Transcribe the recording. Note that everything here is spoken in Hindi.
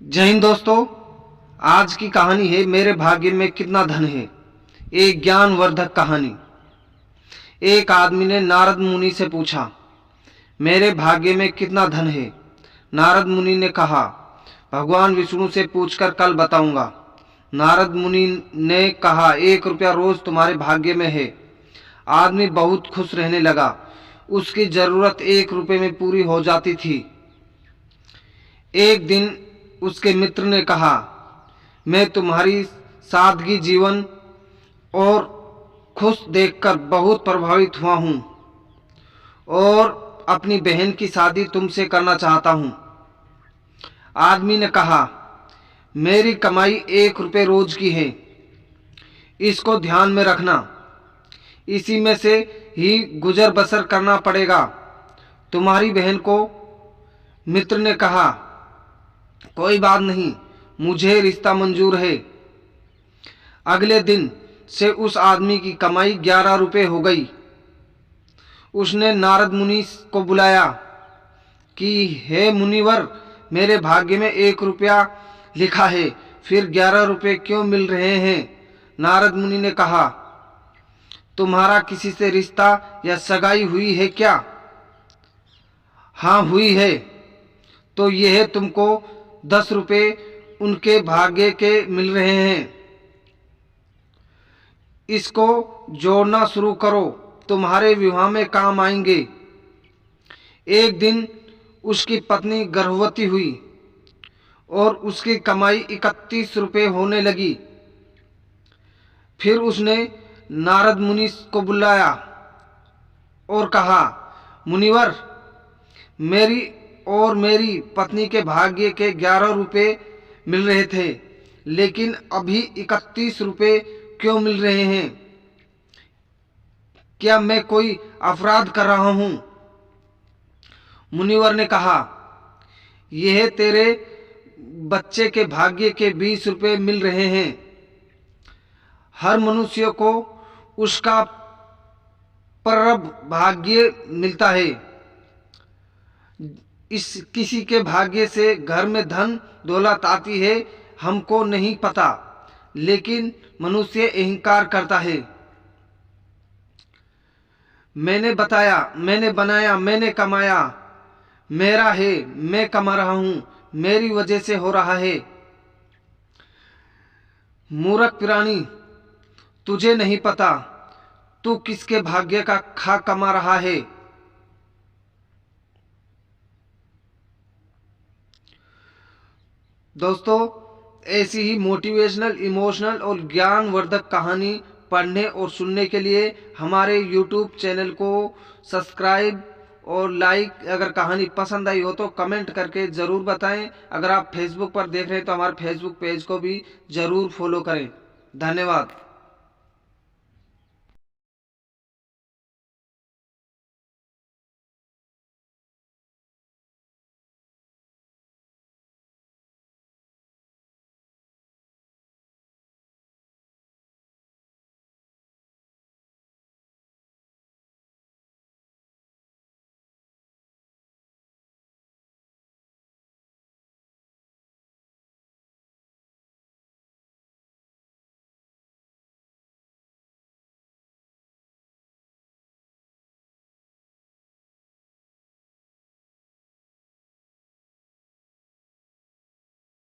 जय हिंद दोस्तों। आज की कहानी है मेरे भाग्य में कितना धन है। एक ज्ञानवर्धक कहानी। एक आदमी ने नारद मुनि से पूछा, मेरे भाग्य में कितना धन है। नारद मुनि ने कहा, भगवान विष्णु से पूछकर कल बताऊंगा। नारद मुनि ने कहा, 1 रुपया रोज तुम्हारे भाग्य में है। आदमी बहुत खुश रहने लगा। उसकी जरूरत 1 रुपये में पूरी हो जाती थी। एक दिन उसके मित्र ने कहा, मैं तुम्हारी सादगी जीवन और खुश देखकर बहुत प्रभावित हुआ हूँ और अपनी बहन की शादी तुमसे करना चाहता हूँ। आदमी ने कहा, मेरी कमाई 1 रुपये रोज की है, इसको ध्यान में रखना, इसी में से ही गुजर बसर करना पड़ेगा तुम्हारी बहन को। मित्र ने कहा, कोई बात नहीं, मुझे रिश्ता मंजूर है। अगले दिन से उस आदमी की कमाई 11 रुपये हो गई। उसने नारद मुनि को बुलाया कि हे मुनिवर, मेरे भाग्य में 1 रुपया लिखा है, फिर 11 रुपये क्यों मिल रहे हैं। नारद मुनि ने कहा, तुम्हारा किसी से रिश्ता या सगाई हुई है क्या। हाँ हुई है। तो यह तुमको 10 रुपये उनके भाग्य के मिल रहे हैं, इसको जोड़ना शुरू करो, तुम्हारे विवाह में काम आएंगे। एक दिन उसकी पत्नी गर्भवती हुई और उसकी कमाई 31 रुपये होने लगी। फिर उसने नारद मुनि को बुलाया और कहा, मुनिवर, मेरी पत्नी के भाग्य के 11 रुपये मिल रहे थे, लेकिन अभी 31 रुपये क्यों मिल रहे हैं। क्या मैं कोई अपराध कर रहा हूं। मुनिवर ने कहा, यह तेरे बच्चे के भाग्य के 20 रुपये मिल रहे हैं। हर मनुष्य को उसका परब भाग्य मिलता है। इस किसी के भाग्य से घर में धन दौलत आती है, हमको नहीं पता, लेकिन मनुष्य अहंकार करता है। मैंने बताया, मैंने बनाया, मैंने कमाया, मेरा है, मैं कमा रहा हूं, मेरी वजह से हो रहा है। मूर्ख प्राणी, तुझे नहीं पता तू किसके भाग्य का खा कमा रहा है। दोस्तों, ऐसी ही मोटिवेशनल, इमोशनल और ज्ञानवर्धक कहानी पढ़ने और सुनने के लिए हमारे YouTube चैनल को सब्सक्राइब और लाइक। अगर कहानी पसंद आई हो तो कमेंट करके ज़रूर बताएं। अगर आप फेसबुक पर देख रहे हैं तो हमारे फेसबुक पेज को भी ज़रूर फॉलो करें। धन्यवाद।